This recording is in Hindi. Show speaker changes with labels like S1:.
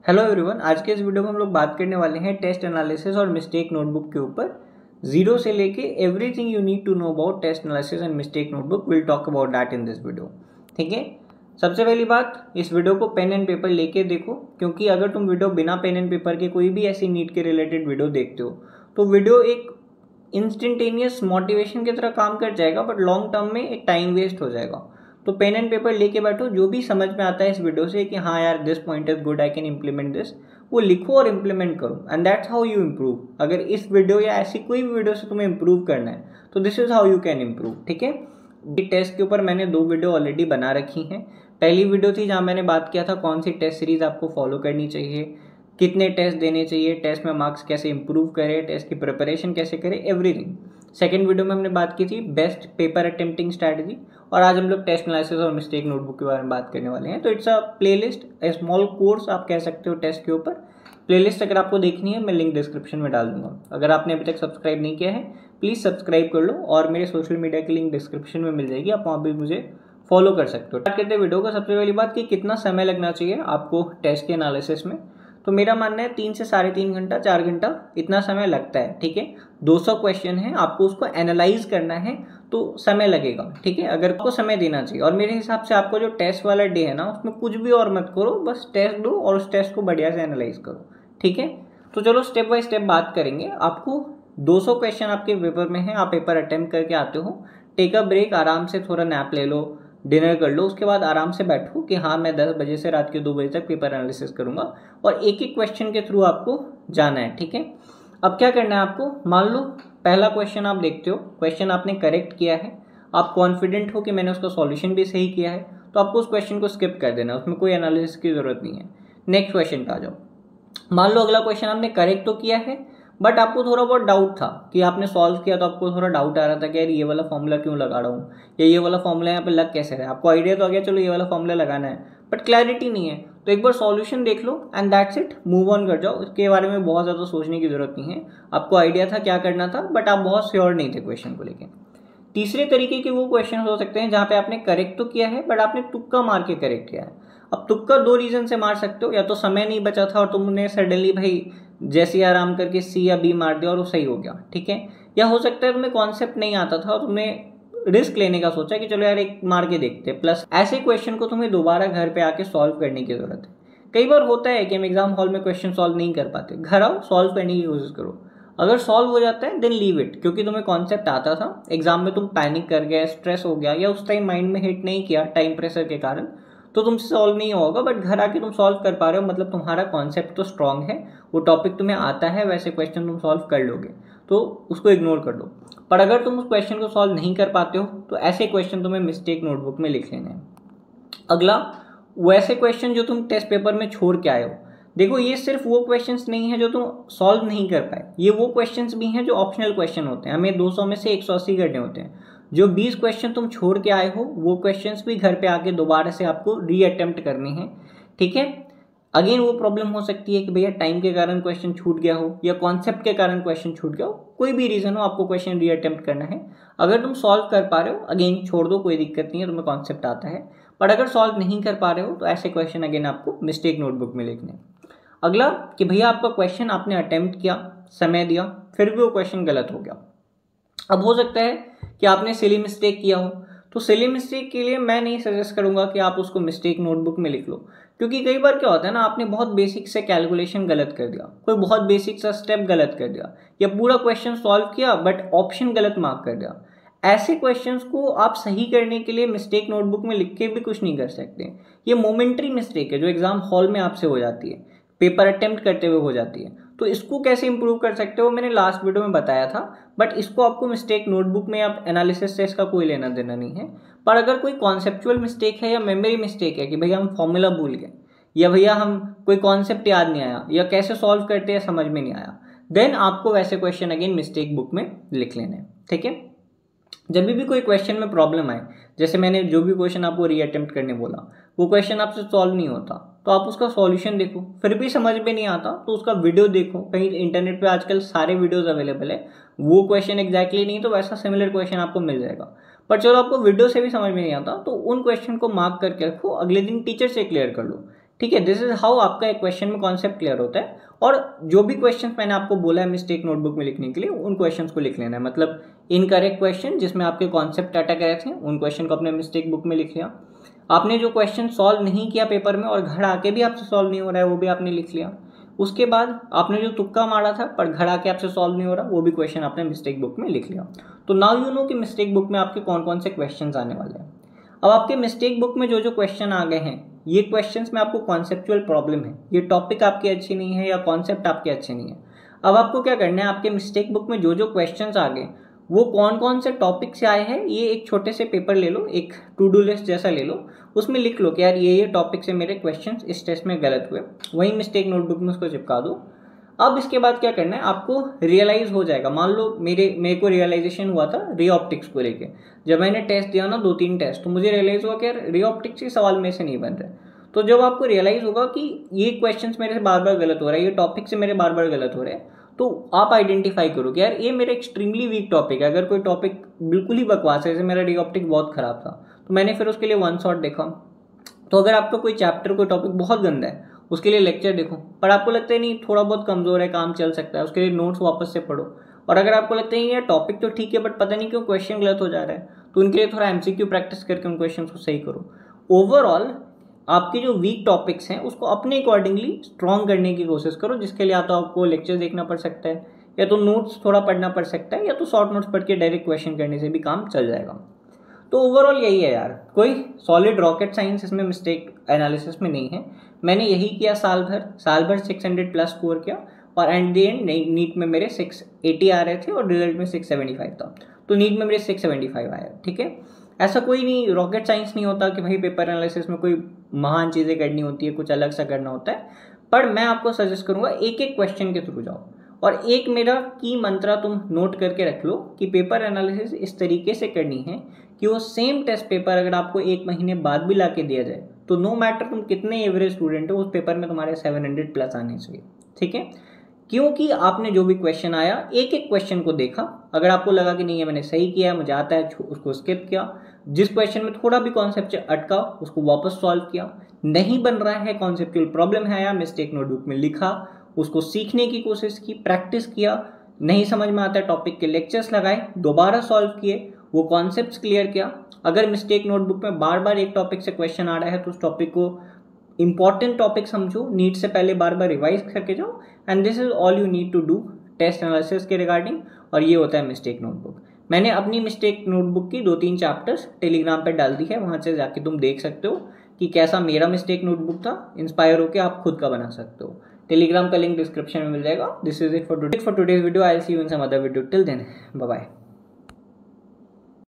S1: हेलो एवरीवन, आज के इस वीडियो में हम लोग बात करने वाले हैं टेस्ट एनालिसिस और मिस्टेक नोटबुक के ऊपर। जीरो से लेके everything you need to know about test analysis and mistake notebook, will talk about that in this video. ठीक है, सबसे पहली बात, इस वीडियो को पेन एंड पेपर लेके देखो, क्योंकि अगर तुम वीडियो बिना पेन एंड पेपर के कोई भी ऐसी नीट के रिलेटेड वीडियो देखते हो तो वीडियो एक इंस्टेंटेनियस मोटिवेशन की तरह काम कर जाएगा, बट लॉन्ग टर्म में एक टाइम वेस्ट हो जाएगा। तो पेन एंड पेपर लेके बैठो, जो भी समझ में आता है इस वीडियो से कि हाँ यार this point is good, I can implement this, वो लिखो और इम्प्लीमेंट करो, and that's how you improve. अगर इस वीडियो या ऐसी कोई भी वीडियो से तुम्हें इम्प्रूव करना है तो this is how you can improve. ठीक है, टेस्ट के ऊपर मैंने 2 वीडियो ऑलरेडी बना रखी हैं। पहली वीडियो थी जहाँ मैंने बात किया था कौन सी टेस्ट सीरीज आपको फॉलो करनी चाहिए, कितने टेस्ट देने चाहिए, टेस्ट में मार्क्स कैसे इंप्रूव करें, टेस्ट की प्रिपरेशन कैसे करें, एवरीथिंग। सेकंड वीडियो में हमने बात की थी बेस्ट पेपर अटेम्प्टिंग स्ट्रैटेजी, और आज हम लोग टेस्ट एनालिसिस और मिस्टेक नोटबुक के बारे में बात करने वाले हैं। तो it's a playlist, A small course आप कह सकते हो टेस्ट के ऊपर। प्लेलिस्ट अगर आपको देखनी है मैं लिंक डिस्क्रिप्शन में डाल दूंगा। अगर आपने अभी तक सब्सक्राइब नहीं किया है प्लीज़ सब्सक्राइब कर लो, और मेरे सोशल मीडिया की लिंक डिस्क्रिप्शन में मिल जाएगी, आप वहाँ भी मुझे फॉलो कर सकते हो। स्टार्ट करते हैं वीडियो को। सबसे पहली बात कि कितना समय लगना चाहिए आपको टेस्ट के एनालिसिस में, तो मेरा मानना है 3 से 3.5 घंटा, 4 घंटा इतना समय लगता है। ठीक है, 200 क्वेश्चन है, आपको उसको एनालाइज करना है तो समय लगेगा। ठीक है, अगर आपको समय देना चाहिए, और मेरे हिसाब से आपको जो टेस्ट वाला डे है ना उसमें कुछ भी और मत करो, बस टेस्ट दो और उस टेस्ट को बढ़िया से एनालाइज करो। ठीक है, तो चलो स्टेप बाय स्टेप बात करेंगे। आपको 200 क्वेश्चन आपके पेपर में है, आप पेपर अटेम्प्ट करके आते हो, टेक अ ब्रेक, आराम से थोड़ा नैप ले लो, डिनर कर लो, उसके बाद आराम से बैठो कि हाँ मैं 10 बजे से रात के 2 बजे तक पेपर एनालिसिस करूंगा, और एक एक क्वेश्चन के थ्रू आपको जाना है। ठीक है, अब क्या करना है आपको, मान लो पहला क्वेश्चन आप देखते हो, क्वेश्चन आपने करेक्ट किया है, आप कॉन्फिडेंट हो कि मैंने उसका सॉल्यूशन भी सही किया है, तो आपको उस क्वेश्चन को स्किप कर देना, उसमें कोई एनालिसिस की जरूरत नहीं है। नेक्स्ट क्वेश्चन पे आ जाओ। मान लो अगला क्वेश्चन आपने करेक्ट तो किया है, बट आपको थोड़ा बहुत डाउट था कि आपने सॉल्व किया तो आपको थोड़ा डाउट आ रहा था कि यार ये वाला फॉर्मूला क्यों लगा रहा हूँ, या ये वाला फॉर्मूला यहाँ पे लग कैसे रहा है। आपको आइडिया तो आ गया चलो ये वाला फॉर्मूला लगाना है, बट क्लैरिटी नहीं है, तो एक बार सॉल्यूशन देख लो and that's it, move on कर जाओ। इसके बारे में बहुत ज़्यादा सोचने की जरूरत नहीं है, आपको आइडिया था क्या करना था, बट आप बहुत श्योर नहीं थे क्वेश्चन को लेकर। तीसरे तरीके के वो क्वेश्चन हो सकते हैं जहाँ पे आपने करेक्ट तो किया है बट आपने तुक्का मार के करेक्ट किया है। अब तुक्का 2 रीजन से मार सकते हो, या तो समय नहीं बचा था और तुमने सडनली भाई जैसे आराम करके सी या बी मार दिया और वो सही हो गया। ठीक है, या हो सकता है तुम्हें कॉन्सेप्ट नहीं आता था और तुमने रिस्क लेने का सोचा कि चलो यार एक मार के देखते हैं, प्लस ऐसे क्वेश्चन को तुम्हें दोबारा घर पे आके सॉल्व करने की जरूरत है। कई बार होता है कि हम एग्जाम हॉल में क्वेश्चन सॉल्व नहीं कर पाते, घर आओ सॉल्व करने की कोशिश करो, अगर सॉल्व हो जाता है देन लीव इट, क्योंकि तुम्हें कॉन्सेप्ट आता था, एग्जाम में तुम पैनिक कर गए, स्ट्रेस हो गया, या उस टाइम माइंड में हिट नहीं किया टाइम प्रेशर के कारण, तो तुमसे सॉल्व नहीं होगा। बट घर आके तुम सॉल्व कर पा रहे हो, मतलब तुम्हारा कॉन्सेप्ट तो स्ट्रांग है, वो टॉपिक तुम्हें आता है, वैसे क्वेश्चन तुम सॉल्व कर लोगे, तो उसको इग्नोर कर दो। पर अगर तुम उस क्वेश्चन को सॉल्व नहीं कर पाते हो तो ऐसे क्वेश्चन तुम्हें मिस्टेक नोटबुक में लिख लेने हैं। अगला, वैसे क्वेश्चन जो तुम टेस्ट पेपर में छोड़ के आए हो, देखो ये सिर्फ वो क्वेश्चंस नहीं है जो तुम सॉल्व नहीं कर पाए, ये वो क्वेश्चंस भी हैं जो ऑप्शनल क्वेश्चन होते हैं, हमें 200 में से 180 करने होते हैं। जो 20 क्वेश्चन तुम छोड़ के आए हो वो क्वेश्चंस भी घर पे आके दोबारा से आपको री अटेम्प्ट करने हैं। ठीक है, अगेन वो प्रॉब्लम हो सकती है कि भैया टाइम के कारण क्वेश्चन छूट गया हो, या कॉन्सेप्ट के कारण क्वेश्चन छूट गया हो, कोई भी रीजन हो आपको क्वेश्चन री अटेम्प्ट करना है। अगर तुम सॉल्व कर पा रहे हो अगेन छोड़ दो, कोई दिक्कत नहीं है, तुम्हें कॉन्सेप्ट आता है। पर अगर सॉल्व नहीं कर पा रहे हो तो ऐसे क्वेश्चन अगेन आपको मिस्टेक नोटबुक में लिखने हैं। अगला कि भैया आपका क्वेश्चन आपने अटेम्प्ट किया, समय दिया, फिर भी वो क्वेश्चन गलत हो गया। अब हो सकता है कि आपने सिली मिस्टेक किया हो, तो सिली मिस्टेक के लिए मैं नहीं सजेस्ट करूंगा कि आप उसको मिस्टेक नोटबुक में लिख लो, क्योंकि कई बार क्या होता है ना, आपने बहुत बेसिक से कैलकुलेशन गलत कर दिया, कोई बहुत बेसिक सा स्टेप गलत कर दिया, या पूरा क्वेश्चन सॉल्व किया बट ऑप्शन गलत मार्क कर दिया। ऐसे क्वेश्चंस को आप सही करने के लिए मिस्टेक नोटबुक में लिख के भी कुछ नहीं कर सकते। ये मोमेंट्री मिस्टेक है जो एग्जाम हॉल में आपसे हो जाती है, पेपर अटेम्प्ट करते हुए हो जाती है, तो इसको कैसे इंप्रूव कर सकते हो मैंने लास्ट वीडियो में बताया था, बट इसको आपको मिस्टेक नोटबुक में आप एनालिसिस से इसका कोई लेना देना नहीं है। पर अगर कोई कॉन्सेप्चुअल मिस्टेक है या मेमोरी मिस्टेक है कि भैया हम फॉर्मूला भूल गए, या भैया हम कोई कॉन्सेप्ट याद नहीं आया, या कैसे सॉल्व करते हैं समझ में नहीं आया, देन आपको वैसे क्वेश्चन अगेन मिस्टेक बुक में लिख लेने हैं। ठीक है, जब भी कोई क्वेश्चन में प्रॉब्लम आए, जैसे मैंने जो भी क्वेश्चन आपको री अटेम्प्ट करने बोला, वो क्वेश्चन आपसे सॉल्व नहीं होता तो आप उसका सॉल्यूशन देखो, फिर भी समझ में नहीं आता तो उसका वीडियो देखो, कहीं इंटरनेट पे आजकल सारे वीडियोस अवेलेबल है, वो क्वेश्चन एग्जैक्टली नहीं तो वैसा सिमिलर क्वेश्चन आपको मिल जाएगा। पर चलो आपको वीडियो से भी समझ में नहीं आता तो उन क्वेश्चन को मार्क करके रखो, अगले दिन टीचर से क्लियर कर लो ठीक है, दिस इज हाउ आपका एक क्वेश्चन में कॉन्सेप्ट क्लियर होता है। और जो भी क्वेश्चन मैंने आपको बोला है मिस्टेक नोटबुक में लिखने के लिए, उन क्वेश्चंस को लिख लेना है। मतलब इनकरेक्ट क्वेश्चन जिसमें आपके कॉन्सेप्ट अटक रहे थे, उन क्वेश्चन को अपने मिस्टेक बुक में लिख लिया। आपने जो क्वेश्चन सॉल्व नहीं किया पेपर में और घर आके भी आपसे सॉल्व नहीं हो रहा है, वो भी आपने लिख लिया। उसके बाद आपने जो तुक्का मारा था पर घर आके आपसे सॉल्व नहीं हो रहा, वो भी क्वेश्चन आपने मिस्टेक बुक में लिख लिया। तो नाउ यू नो कि मिस्टेक बुक में आपके कौन कौन से क्वेश्चन आने वाले हैं। अब आपके मिस्टेक बुक में जो जो क्वेश्चन आ गए हैं, ये क्वेश्चंस में आपको कॉन्सेप्चुअल प्रॉब्लम है, ये टॉपिक आपकी अच्छी नहीं है या कॉन्सेप्ट आपके अच्छे नहीं है। अब आपको क्या करना है, आपके मिस्टेक बुक में जो जो क्वेश्चंस आ गए वो कौन कौन से टॉपिक से आए हैं, ये एक छोटे से पेपर ले लो, एक टू डू लिस्ट जैसा ले लो, उसमें लिख लो कि यार ये टॉपिक से मेरे क्वेश्चंस इस टेस्ट में गलत हुए, वही मिस्टेक नोटबुक में उसको चिपका दो। अब इसके बाद क्या करना है, आपको रियलाइज हो जाएगा। मान लो मेरे को रियलाइजेशन हुआ था रे ऑप्टिक्स को लेके, जब मैंने टेस्ट दिया ना 2-3 टेस्ट, तो मुझे रियलाइज हुआ कि यार रे ऑप्टिक्स के सवाल में से नहीं बन रहे। तो जब आपको रियलाइज होगा कि ये क्वेश्चंस मेरे से बार बार गलत हो रहा है, ये टॉपिक से मेरे बार बार गलत हो रहे हैं, तो आप आइडेंटिफाई करो कि यार ये मेरा एक्सट्रीमली वीक टॉपिक है। अगर कोई टॉपिक बिल्कुल ही बकवास है, जैसे मेरा रे ऑप्टिक्स बहुत खराब था, तो मैंने फिर उसके लिए वन शॉट देखा। तो अगर आपका कोई चैप्टर कोई टॉपिक बहुत गंदा है, उसके लिए लेक्चर देखो, पर आपको लगता है नहीं थोड़ा बहुत कमजोर है, काम चल सकता है, उसके लिए नोट्स वापस से पढ़ो। और अगर आपको लगता है ये टॉपिक तो ठीक है बट पता नहीं क्यों क्वेश्चन गलत हो जा रहा है, तो उनके लिए थोड़ा एमसीक्यू प्रैक्टिस करके उन क्वेश्चन को सही करो। ओवरऑल आपके जो वीक टॉपिक्स हैं उसको अपने अकॉर्डिंगली स्ट्रॉन्ग करने की कोशिश करो, जिसके लिए या तो आपको लेक्चर देखना पड़ सकता है, या तो नोट्स थोड़ा पढ़ना पड़ सकता है, या तो शॉर्ट नोट्स पढ़ के डायरेक्ट क्वेश्चन करने से भी काम चल जाएगा। तो ओवरऑल यही है यार, कोई सॉलिड रॉकेट साइंस इसमें मिस्टेक एनालिसिस में नहीं है। मैंने यही किया साल भर 600+ स्कोर किया, और एट द एंड नीट में मेरे 680 आ रहे थे और रिजल्ट में 675 था, तो नीट में मेरे 675 आया। ठीक है, ऐसा कोई नहीं, रॉकेट साइंस नहीं होता कि भाई पेपर एनालिसिस में कोई महान चीज़ें करनी होती है, कुछ अलग सा करना होता है। पर मैं आपको सजेस्ट करूंगा एक एक क्वेश्चन के थ्रू जाओ, और एक मेरा की मंत्रा तुम नोट करके रख लो कि पेपर एनालिसिस इस तरीके से करनी है कि वो सेम टेस्ट पेपर अगर आपको 1 महीने बाद भी ला के दिया जाए, तो नो मैटर तुम कितने एवरेज स्टूडेंट हो, उस पेपर में तुम्हारे 700+ आने चाहिए। ठीक है, क्योंकि आपने जो भी क्वेश्चन आया एक एक क्वेश्चन को देखा, अगर आपको लगा कि नहीं है मैंने सही किया, मुझे आता है, उसको स्किप किया। जिस क्वेश्चन में थोड़ा भी कॉन्सेप्ट अटका उसको वापस सॉल्व किया। नहीं बन रहा है, कॉन्सेप्चुअल प्रॉब्लम है या मिस्टेक नोटबुक में लिखा, उसको सीखने की कोशिश की, प्रैक्टिस किया। नहीं समझ में आता है टॉपिक के लेक्चर्स लगाए, दोबारा सॉल्व किए, वो कॉन्सेप्ट्स क्लियर किया। अगर मिस्टेक नोटबुक में बार बार एक टॉपिक से क्वेश्चन आ रहा है तो उस टॉपिक को इंपॉर्टेंट टॉपिक समझो, नीट से पहले बार बार रिवाइज करके जाओ, and this is all you need to do test analysis के रिगार्डिंग। और ये होता है मिस्टेक नोटबुक। मैंने अपनी मिस्टेक नोटबुक की 2-3 चैप्टर्स टेलीग्राम पर डाल दी है, वहाँ से जाके तुम देख सकते हो कि कैसा मेरा मिस्टेक नोटबुक था, इंस्पायर होकर आप खुद का बना सकते हो। टेलीग्राम का लिंक डिस्क्रिप्शन में मिल जाएगा। This is it for today's video. I will see you in some other video. Till then bye bye.